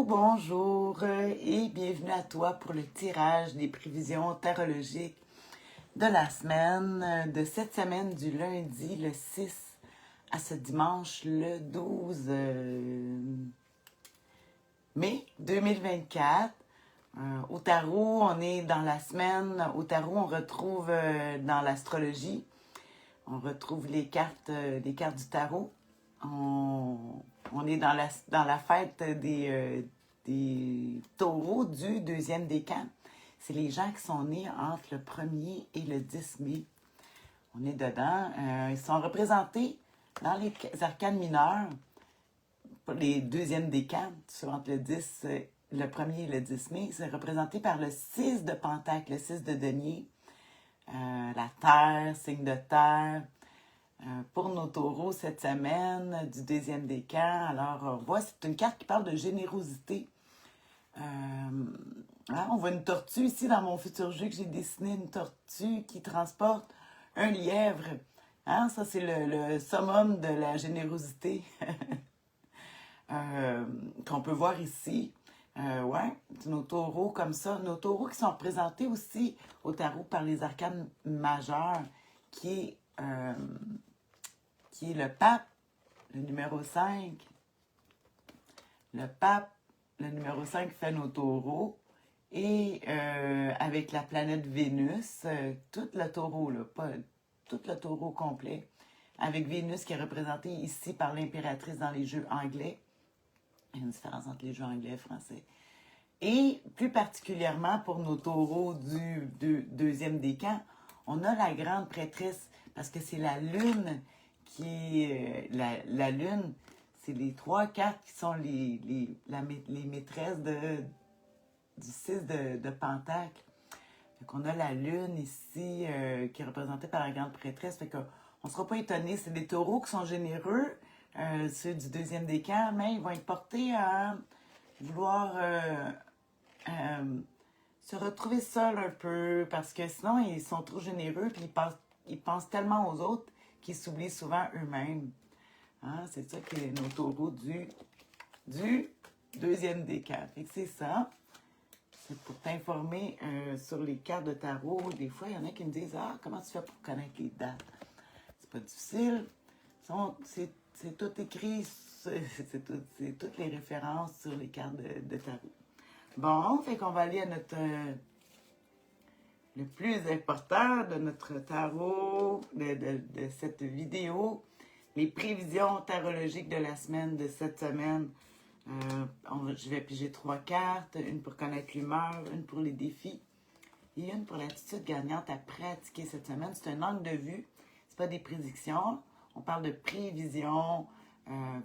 Bonjour et bienvenue à toi pour le tirage des prévisions tarologiques de la semaine, de cette semaine du lundi le 6 à ce dimanche le 12 mai 2024. Au tarot, on est dans la semaine. Au tarot, on retrouve dans l'astrologie, on retrouve les cartes du tarot. On est dans la fête des taureaux du deuxième décan. C'est les gens qui sont nés entre le 1er et le 10 mai. On est dedans. Ils sont représentés dans les arcanes mineurs, les deuxièmes décans, entre le 1er et le 10 mai. C'est représenté par le 6 de Pentacle, le 6 de denier, la terre, signe de terre. Pour nos taureaux cette semaine du deuxième décan. Alors, on voit, c'est une carte qui parle de générosité. On voit une tortue ici dans mon futur jeu que j'ai dessiné, une tortue qui transporte un lièvre. Ça, c'est le summum de la générosité qu'on peut voir ici. Nos taureaux comme ça. Nos taureaux qui sont représentés aussi au tarot par les arcanes majeurs, qui est le pape, le numéro 5. Le pape, le numéro 5, fait nos taureaux. Et avec la planète Vénus, tout le taureau, là, pas tout le taureau complet, avec Vénus qui est représentée ici par l'impératrice dans les jeux anglais. Il y a une différence entre les jeux anglais et français. Et plus particulièrement pour nos taureaux du deuxième décan, on a la grande prêtresse, parce que c'est la lune qui la lune, c'est les trois cartes qui sont les maîtresses du 6 de Pentacle. Fait qu'on a la lune ici qui est représentée par la grande prêtresse. Fait qu'on ne sera pas étonné. C'est des taureaux qui sont généreux, ceux du deuxième décan, mais ils vont être portés à vouloir se retrouver seuls un peu, parce que sinon ils sont trop généreux puis ils pensent tellement aux autres qu'ils s'oublient souvent eux-mêmes. C'est ça qui est nos taureaux du deuxième décan. Fait que c'est ça. C'est pour t'informer sur les cartes de tarot. Des fois, il y en a qui me disent « Ah, comment tu fais pour connaître les dates? » C'est pas difficile. C'est tout écrit, c'est toutes les références sur les cartes de tarot. Bon, fait qu'on va aller à notre... le plus important de notre tarot, de cette vidéo, les prévisions tarologiques de la semaine, de cette semaine. Je vais piger 3 cartes, une pour connaître l'humeur, une pour les défis et une pour l'attitude gagnante à pratiquer cette semaine. C'est un angle de vue, c'est pas des prédictions. On parle de prévision.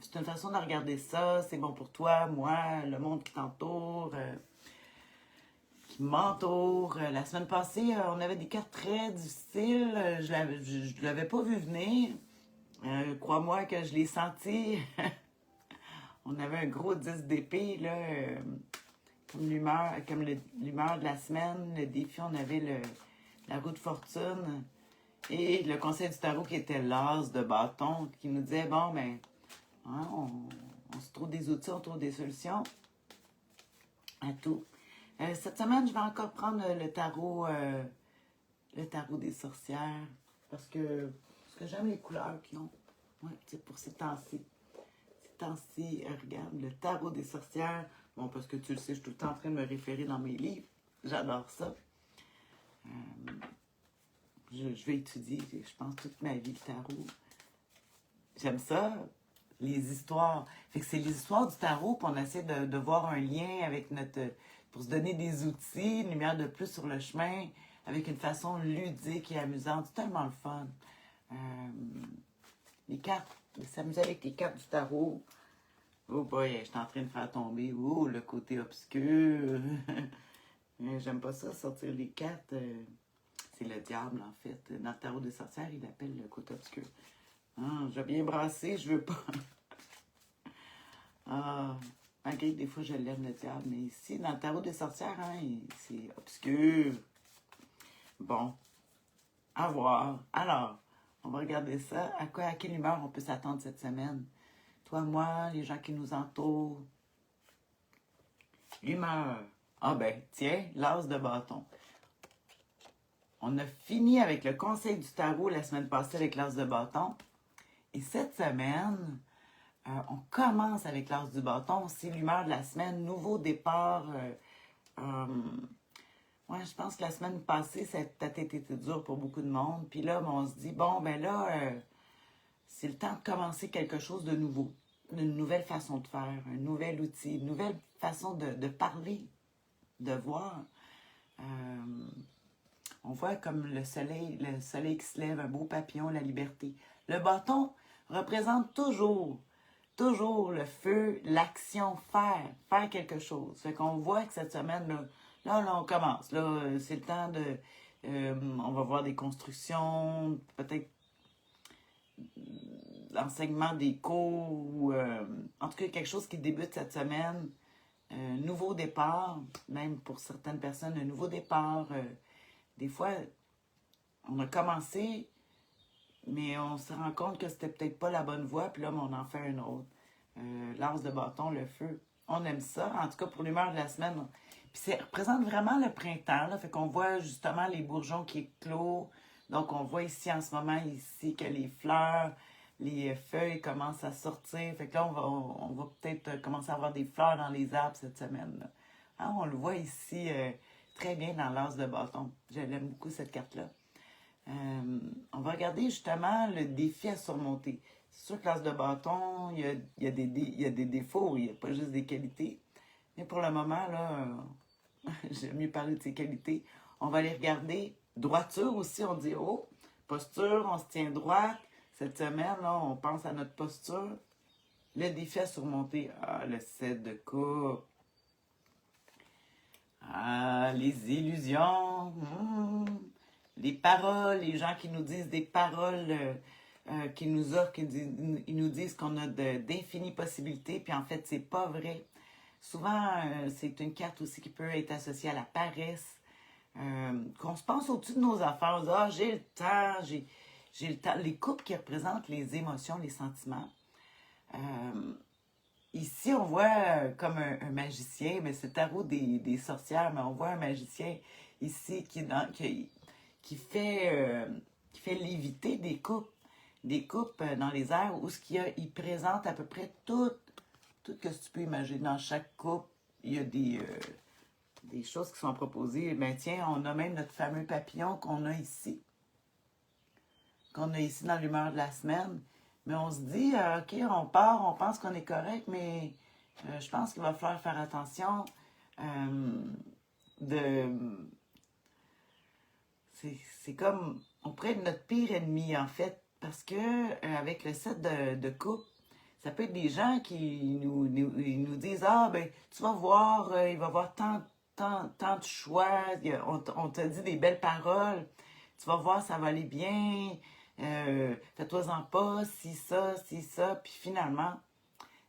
C'est une façon de regarder ça. C'est bon pour toi, moi, le monde qui t'entoure, qui m'entoure. La semaine passée, on avait des cartes très difficiles. Je l'avais pas vu venir. Crois-moi que je l'ai senti. On avait un gros 10 d'épée, là, comme l'humeur de la semaine. Le défi, on avait la roue de fortune. Et le conseil du tarot qui était l'as de bâton, qui nous disait, bon, ben, on se trouve des outils, on trouve des solutions à tout. Cette semaine, je vais encore prendre le tarot des sorcières, parce que j'aime les couleurs qu'ils ont. C'est pour ces temps-ci. Regarde, le tarot des sorcières. Bon, parce que tu le sais, je suis tout le temps en train de me référer dans mes livres. J'adore ça. Je vais étudier, je pense, toute ma vie, le tarot. J'aime ça, les histoires. Fait que c'est les histoires du tarot qu'on essaie de voir un lien avec pour se donner des outils, une lumière de plus sur le chemin, avec une façon ludique et amusante. C'est tellement le fun. Les cartes, s'amuser avec les cartes du tarot. Oh boy, je suis en train de faire tomber. Oh, le côté obscur. J'aime pas ça, sortir les cartes. C'est le diable, en fait. Dans le tarot des sorcières, il appelle le côté obscur. J'ai bien brassé, je veux pas. Malgré que des fois, je l'aime, le diable. Mais ici, dans le tarot des sorcières, c'est obscur. Bon, à voir. Alors, on va regarder ça. À quelle humeur on peut s'attendre cette semaine? Toi, moi, les gens qui nous entourent. L'humeur. Ah ben, tiens, l'as de bâton. On a fini avec le conseil du tarot la semaine passée avec l'as de bâton. Et cette semaine, on commence avec l'as du bâton. C'est l'humeur de la semaine. Nouveau départ. Ouais, je pense que la semaine passée, ça a peut-être été dur pour beaucoup de monde. Puis là, on se dit, bon, ben là, c'est le temps de commencer quelque chose de nouveau. Une nouvelle façon de faire, un nouvel outil, une nouvelle façon de parler, de voir. On voit comme le soleil qui se lève, un beau papillon, la liberté. Le bâton représente toujours le feu, l'action, faire quelque chose. Fait qu'on voit que cette semaine, là, on commence. Là, c'est le temps de... on va voir des constructions, peut-être l'enseignement des cours, ou en tout cas quelque chose qui débute cette semaine. Nouveau départ, même pour certaines personnes, un nouveau départ. Des fois, on a commencé, mais on se rend compte que c'était peut-être pas la bonne voie, puis là, on en fait un autre. L'as de bâton, le feu. On aime ça, en tout cas pour l'humeur de la semaine. Puis ça représente vraiment le printemps, là, fait qu'on voit justement les bourgeons qui éclosent. Donc on voit ici en ce moment ici que les fleurs, les feuilles commencent à sortir. Fait que là, on va peut-être commencer à avoir des fleurs dans les arbres cette semaine. Là. Hein, on le voit ici très bien dans l'as de bâton. J'aime beaucoup cette carte-là. On va regarder justement le défi à surmonter. C'est sûr que l'as de bâton, il y a des défauts, il n'y a pas juste des qualités. Mais pour le moment, là, j'aime mieux parler de ses qualités. On va les regarder. Droiture aussi, on dit, oh, posture, on se tient droit. Cette semaine, là, on pense à notre posture. Le défi à surmonter. Ah, le 7 de coupe. Ah, les illusions. Les paroles, les gens qui nous disent des paroles qui nous offrent, ils nous disent qu'on a d'infinies possibilités, puis en fait, c'est pas vrai. Souvent, c'est une carte aussi qui peut être associée à la paresse, qu'on se pense au-dessus de nos affaires. On dit, ah, j'ai le temps, j'ai le temps. Les coupes qui représentent les émotions, les sentiments. Ici, on voit comme un magicien, mais c'est le tarot des sorcières, mais on voit un magicien ici qui fait léviter des coupes dans les airs où il présente à peu près tout ce que tu peux imaginer. Dans chaque coupe, il y a des choses qui sont proposées. Ben tiens, on a même notre fameux papillon qu'on a ici dans l'humeur de la semaine. Mais on se dit, OK, on part, on pense qu'on est correct, mais je pense qu'il va falloir faire attention de... C'est comme, on pourrait être notre pire ennemi, en fait, parce que avec le set de coupe, ça peut être des gens qui ils nous disent, ah, ben, tu vas voir, il va y avoir tant de choix, on t'a dit des belles paroles, tu vas voir, ça va aller bien, fais-toi-en pas, si ça, puis finalement,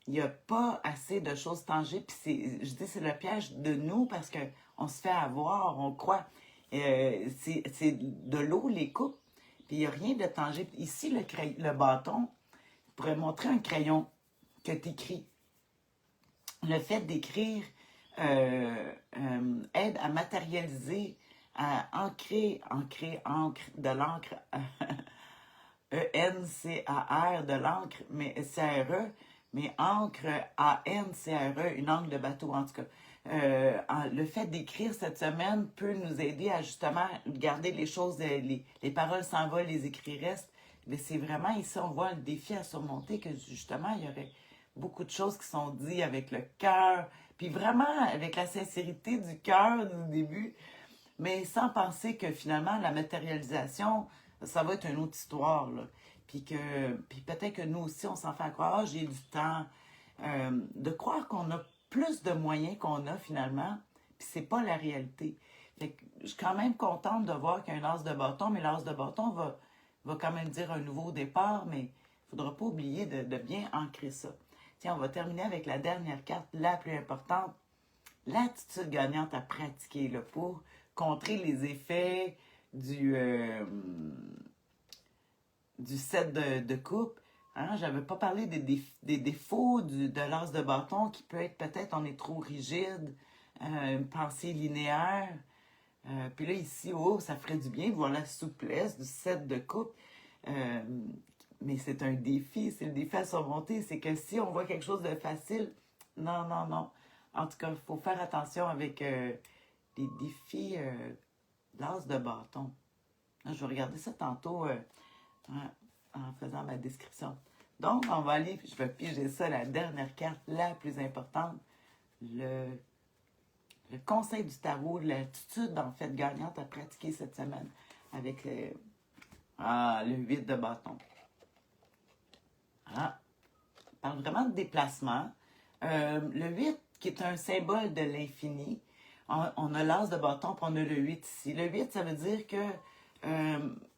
il n'y a pas assez de choses tangibles, puis je dis, c'est le piège de nous parce qu'on se fait avoir, on croit. C'est de l'eau, les coupes, puis il n'y a rien de tangible. Ici, le bâton, je pourrais montrer un crayon que tu écris. Le fait d'écrire aide à matérialiser, à ancre, de l'encre, E-N-C-A-R, de l'encre, mais C-R-E, mais encre, A-N-C-R-E, une encre de bateau, en tout cas. Le fait d'écrire cette semaine peut nous aider à justement garder les choses, les paroles s'envolent, les écrits restent. Mais c'est vraiment ici, on voit le défi à surmonter, que justement, il y aurait beaucoup de choses qui sont dites avec le cœur, puis vraiment avec la sincérité du cœur du début, mais sans penser que finalement, la matérialisation, ça va être une autre histoire, là. Puis peut-être que nous aussi, on s'en fait croire, ah, j'ai du temps. De croire qu'on a plus de moyens qu'on a finalement, puis c'est pas la réalité. Fait que je suis quand même contente de voir qu'il y a un as de bâton, mais l'as de bâton va quand même dire un nouveau départ, mais il ne faudra pas oublier de bien ancrer ça. Tiens, on va terminer avec la dernière carte, la plus importante, l'attitude gagnante à pratiquer là, pour contrer les effets du set de coupe. Hein? J'avais pas parlé des défauts de l'as de bâton qui peut être peut-être on est trop rigide, une pensée linéaire. Puis là, ici, oh, ça ferait du bien de voir la souplesse du 7 de coupe. Euh, mais c'est un défi, c'est le défi à surmonter. C'est que si on voit quelque chose de facile, non, non, non. En tout cas, il faut faire attention avec les défis l'as de bâton. Là, je vais regarder ça tantôt en faisant ma description. Donc, on va aller, je vais piger ça, la dernière carte, la plus importante, le conseil du tarot, l'attitude en fait gagnante à pratiquer cette semaine avec le 8 de bâton. Ah, on parle vraiment de déplacement. Le 8, qui est un symbole de l'infini, on a l'as de bâton, puis on a le 8 ici. Le 8, ça veut dire que,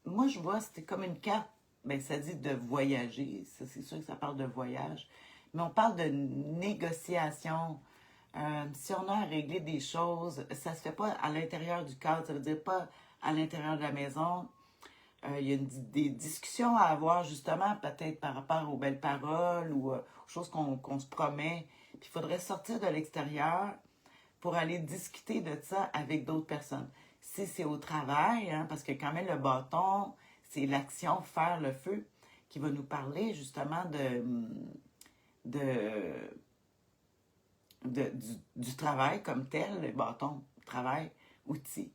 moi je vois, c'était comme une carte, ben, ça dit de voyager, ça, c'est sûr que ça parle de voyage, mais on parle de négociation. Si on a à régler des choses, ça se fait pas à l'intérieur du cadre, ça veut dire pas à l'intérieur de la maison. Il y a des discussions à avoir justement peut-être par rapport aux belles paroles ou aux choses qu'on se promet. Puis il faudrait sortir de l'extérieur pour aller discuter de ça avec d'autres personnes. Si c'est au travail, hein, parce que quand même le bâton, c'est l'action faire le feu qui va nous parler justement de du travail comme tel, le bâton, travail, outil,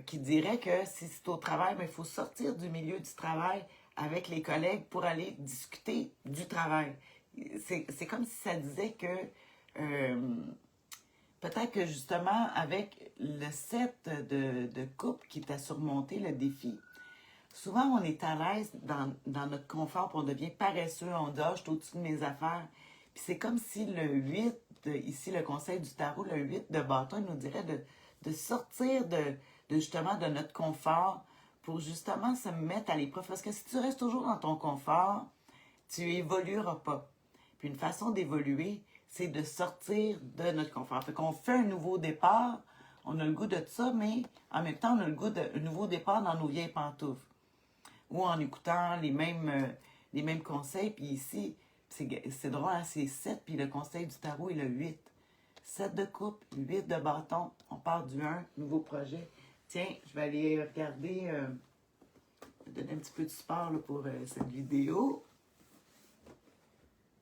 qui dirait que si c'est au travail, mais il faut sortir du milieu du travail avec les collègues pour aller discuter du travail. C'est comme si ça disait que peut-être que justement avec le 7 de coupe qui est à surmonter le défi, souvent on est à l'aise dans notre confort, puis on devient paresseux, on dit « Ah, je suis au-dessus de mes affaires ». Puis c'est comme si le 8, ici le conseil du tarot, le 8 de bâton, il nous dirait de sortir justement de notre confort pour justement se mettre à l'épreuve. Parce que si tu restes toujours dans ton confort, tu évolueras pas. Puis une façon d'évoluer, c'est de sortir de notre confort. Fait qu'on fait un nouveau départ, on a le goût de ça, mais en même temps, on a le goût d'un nouveau départ dans nos vieilles pantoufles. Ou en écoutant les mêmes conseils. Puis ici, c'est drôle, hein, c'est 7, puis le conseil du tarot est le 8. 7 de coupe, 8 de bâton. On part du 1, nouveau projet. Tiens, je vais aller regarder, donner un petit peu de support là, pour cette vidéo.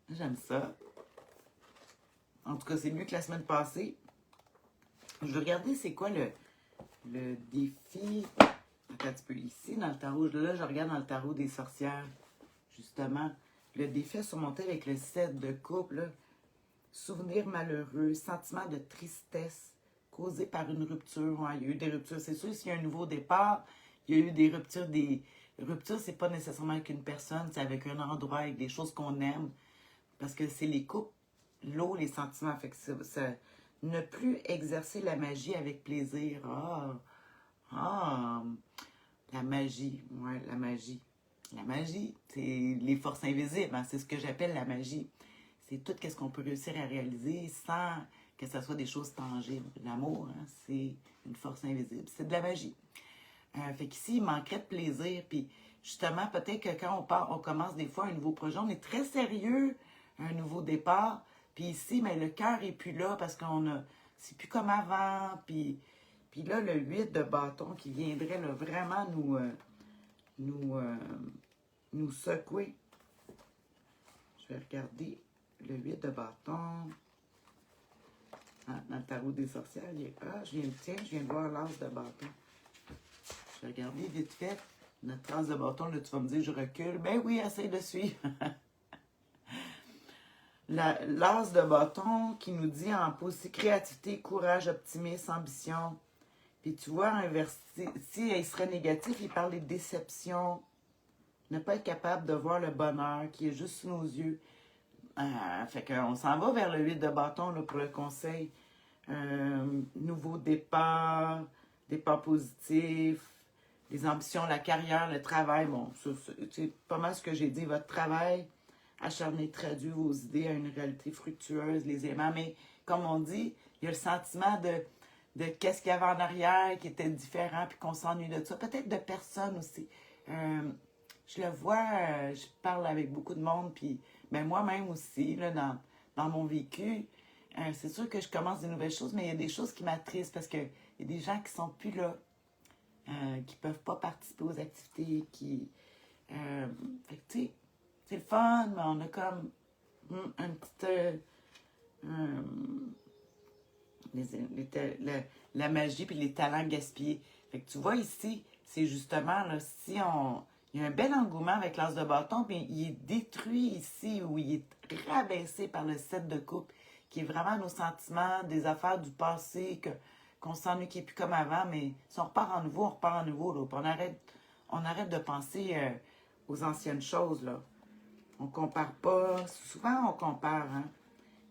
J'aime ça. En tout cas, c'est mieux que la semaine passée. Je vais regarder c'est quoi le défi. Attends un petit peu ici, dans le tarot. Là, je regarde dans le tarot des sorcières, justement. Le défi à surmonter avec le 7 de coupe, là. Souvenirs malheureux, sentiment de tristesse causé par une rupture. Ouais, il y a eu des ruptures. C'est sûr, s'il y a un nouveau départ, il y a eu des ruptures. Des ruptures, c'est pas nécessairement avec une personne, c'est avec un endroit, avec des choses qu'on aime. Parce que c'est les couples, l'eau, les sentiments. Fait que ça, ne plus exercer la magie avec plaisir. La magie. Ouais, la magie. La magie, c'est les forces invisibles. Hein, c'est ce que j'appelle la magie. C'est tout ce qu'on peut réussir à réaliser sans que ce soit des choses tangibles. L'amour, hein, c'est une force invisible. C'est de la magie. Fait qu'ici, il manquerait de plaisir. Puis justement, peut-être que quand on commence des fois un nouveau projet, on est très sérieux, un nouveau départ. Puis ici, mais le cœur n'est plus là parce c'est plus comme avant. Puis là, le 8 de bâton qui viendrait là, vraiment nous secouer. Je vais regarder le 8 de bâton. Ah, dans le tarot des sorcières, je viens de voir l'as de bâton. Je vais regarder vite fait notre as de bâton. Là, tu vas me dire, je recule. Ben oui, essaye de suivre. L'as de bâton qui nous dit en position créativité, courage, optimisme, ambition. Puis tu vois, inversé, si il serait négatif, il parle de déception, ne pas être capable de voir le bonheur qui est juste sous nos yeux. Fait qu'on s'en va vers le 8 de bâton là, pour le conseil. Nouveau départ, départ positif, les ambitions, la carrière, le travail. Bon, c'est pas mal ce que j'ai dit. Votre travail, acharné, traduit vos idées à une réalité fructueuse, les aimants. Mais comme on dit, il y a le sentiment de qu'est-ce qu'il y avait en arrière qui était différent, puis qu'on s'ennuie de ça. Peut-être de personnes aussi. Je le vois, je parle avec beaucoup de monde, puis ben moi-même aussi, là, dans mon vécu, c'est sûr que je commence des nouvelles choses, mais il y a des choses qui m'attristent parce qu'il y a des gens qui sont plus là, qui peuvent pas participer aux activités, euh, fait que, tu sais, c'est le fun, mais on a comme un petit... les, les la magie puis les talents gaspillés. Fait que tu vois ici, c'est justement, là, si on... Il y a un bel engouement avec l'as de bâton, puis il est détruit ici, ou il est rabaissé par le 7 de coupe, qui est vraiment nos sentiments, des affaires du passé, qu'on s'ennuie qui n'est plus comme avant, mais si on repart en nouveau, on repart en nouveau, là, puis on arrête de penser aux anciennes choses, là. On compare pas. Souvent, on compare, hein.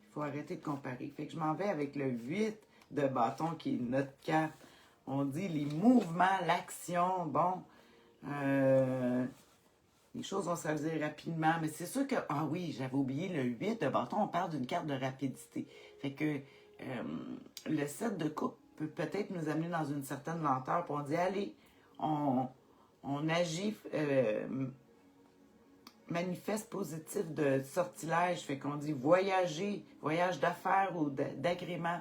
Il faut arrêter de comparer. Fait que je m'en vais avec le 8 de bâton qui est notre carte. On dit les mouvements, l'action. Bon, les choses vont s'aviser rapidement. Mais c'est sûr que, ah oui, j'avais oublié le 8 de bâton. On parle d'une carte de rapidité. Fait que le 7 de coupe peut peut-être nous amener dans une certaine lenteur. Puis on dit, allez, on agit manifeste positif de sortilège. Fait qu'on dit voyager, voyage d'affaires ou d'agrément.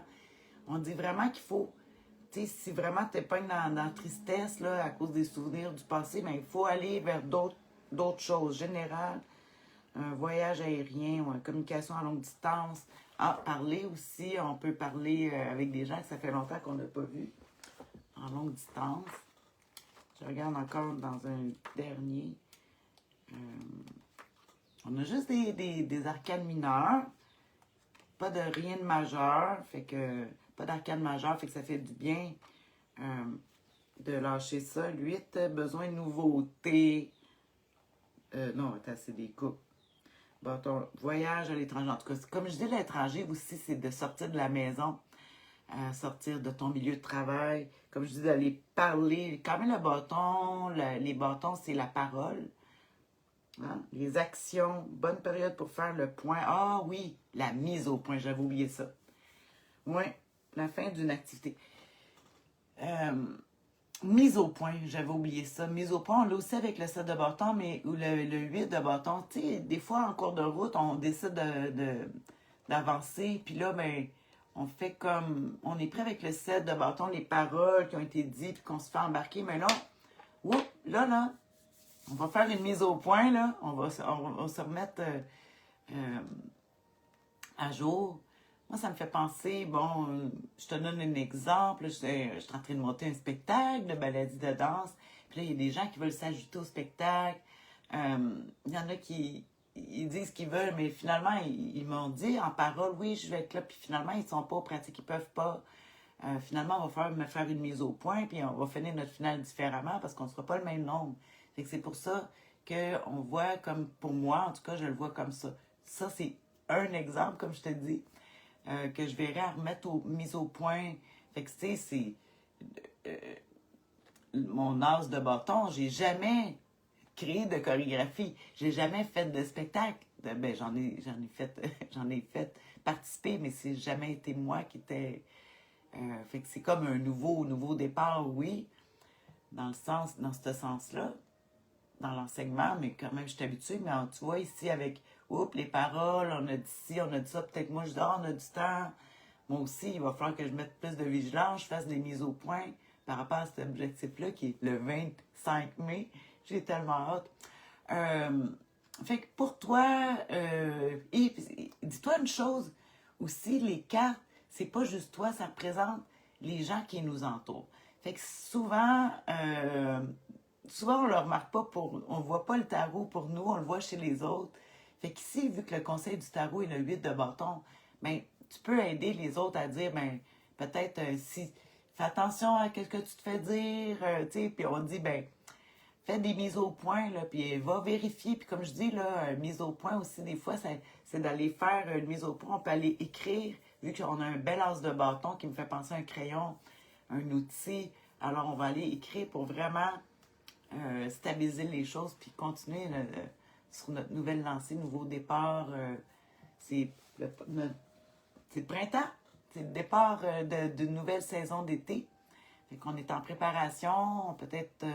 On dit vraiment qu'il faut, tu sais, si vraiment tu n'es pas dans la tristesse là, à cause des souvenirs du passé, mais il faut aller vers d'autres choses générales. Un voyage aérien ou une communication à longue distance. Ah, parler aussi, on peut parler avec des gens que ça fait longtemps qu'on n'a pas vu en longue distance. Je regarde encore dans un dernier. On a juste des arcanes mineures. Pas de rien de majeur. Fait que. Pas d'arcane majeur. Fait que ça fait du bien de lâcher ça. 8, besoin de nouveautés. Non, attends, c'est des coupes. Bon, ton voyage à l'étranger. En tout cas, comme je dis, l'étranger aussi, c'est de sortir de la maison. Sortir de ton milieu de travail. Comme je dis, d'aller parler. Quand même, le bâton, les bâtons, c'est la parole. Hein? Les actions, bonne période pour faire le point. Ah oui, la mise au point, j'avais oublié ça. Oui, la fin d'une activité. Mise au point, j'avais oublié ça. Mise au point, on l'a aussi avec le 7 de bâton, mais ou le 8 de bâton. Tu sais, des fois, en cours de route, on décide d'avancer, puis là, ben, on fait comme... On est prêt avec le 7 de bâton, les paroles qui ont été dites, puis qu'on se fait embarquer, mais là, whoop, là, on va faire une mise au point, là. On va se remettre à jour. Moi, ça me fait penser, bon, je te donne un exemple. Je suis en train de monter un spectacle de baladie de danse. Puis là, il y a des gens qui veulent s'ajouter au spectacle. Il y en a qui ils disent ce qu'ils veulent, mais finalement, ils m'ont dit en parole, oui, je vais être là. Puis finalement, ils ne sont pas aux pratiques, ils ne peuvent pas. Finalement, on va me faire une mise au point, puis on va finir notre finale différemment parce qu'on ne sera pas le même nombre. Fait que c'est pour ça qu'on voit comme, pour moi, en tout cas, je le vois comme ça. Ça, c'est un exemple, comme je te dis, que je verrais à remettre mise au point. Fait que, tu sais, c'est mon as de bâton. J'ai jamais créé de chorégraphie. J'ai jamais fait de spectacle. Ben, j'en ai fait participer, mais c'est jamais été moi qui était... fait que c'est comme un nouveau départ, oui, dans ce sens-là, dans l'enseignement, mais quand même, je suis habituée. Mais tu vois, ici, avec les paroles, on a dit ci, on a dit ça, peut-être moi, je dis, on a du temps. Moi aussi, il va falloir que je mette plus de vigilance, je fasse des mises au point par rapport à cet objectif-là, qui est le 25 mai. J'ai tellement hâte. Fait que pour toi, dis-toi une chose aussi, les cartes, c'est pas juste toi, ça représente les gens qui nous entourent. Fait que souvent, on le remarque pas on voit pas le tarot pour nous, on le voit chez les autres. Fait qu'ici, vu que le conseil du tarot est le 8 de bâton, ben, tu peux aider les autres à dire, ben, peut-être, si, fais attention à ce que tu te fais dire, tu sais, puis on dit, ben, fais des mises au point, là, puis va vérifier. Puis comme je dis, là, mise au point aussi, des fois, c'est d'aller faire une mise au point. On peut aller écrire, vu qu'on a un bel as de bâton qui me fait penser à un crayon, un outil. Alors, on va aller écrire pour vraiment stabiliser les choses, puis continuer sur notre nouvelle lancée, nouveau départ. C'est le printemps, c'est le départ d'une nouvelle saison d'été. Fait qu'on est en préparation, peut-être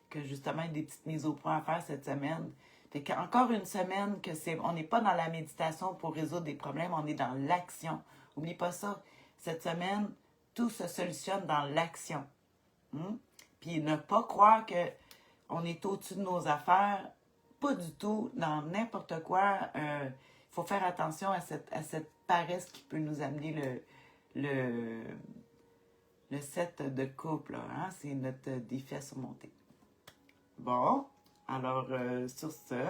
que justement, il y a des petites mises au point à faire cette semaine. Fait qu'encore une semaine on n'est pas dans la méditation pour résoudre des problèmes, on est dans l'action. Oublie pas ça. Cette semaine, tout se solutionne dans l'action. Puis ne pas croire qu'on est au-dessus de nos affaires. Pas du tout. Dans n'importe quoi, il faut faire attention à cette paresse qui peut nous amener le 7 de couple. Hein? C'est notre défi à surmonter. Bon, alors sur ce,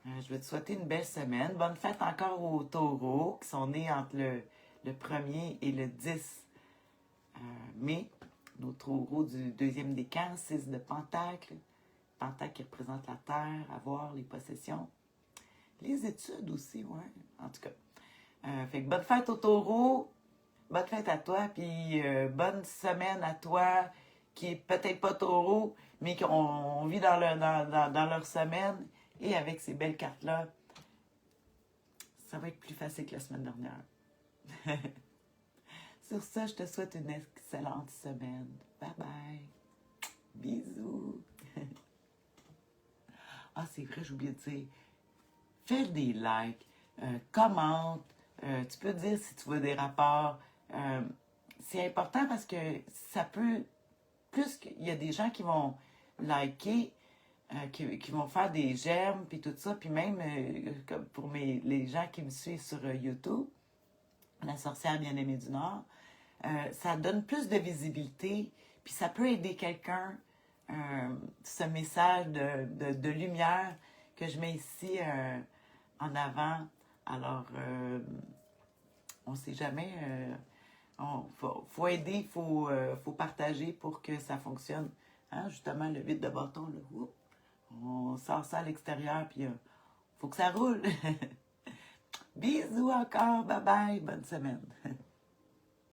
je vais te souhaiter une belle semaine. Bonne fête encore aux taureaux qui sont nés entre le 1er et le 10 mai. Nos taureaux du deuxième décan, 6 de pentacle. Pentacle qui représente la terre, avoir, les possessions. Les études aussi, ouais. En tout cas. Fait que bonne fête aux taureaux. Bonne fête à toi, puis bonne semaine à toi, qui est peut-être pas taureau, mais qu'on vit dans leur semaine. Et avec ces belles cartes-là, ça va être plus facile que la semaine dernière. Sur ça, je te souhaite une excellente semaine. Bye bye. Bisous. Ah, c'est vrai, j'ai oublié de dire. Fais des likes, commente. Tu peux dire si tu veux des rapports. C'est important parce que ça peut, plus qu'il y a des gens qui vont liker, qui vont faire des j'aime, puis tout ça, puis même comme pour les gens qui me suivent sur YouTube, La sorcière bien-aimée du Nord, ça donne plus de visibilité, puis ça peut aider quelqu'un, ce message de lumière que je mets ici en avant. Alors, on ne sait jamais... faut aider, il faut partager pour que ça fonctionne. Hein? Justement, le 8 de bâton, là, on sort ça à l'extérieur, puis faut que ça roule. Bisous encore, bye bye, bonne semaine.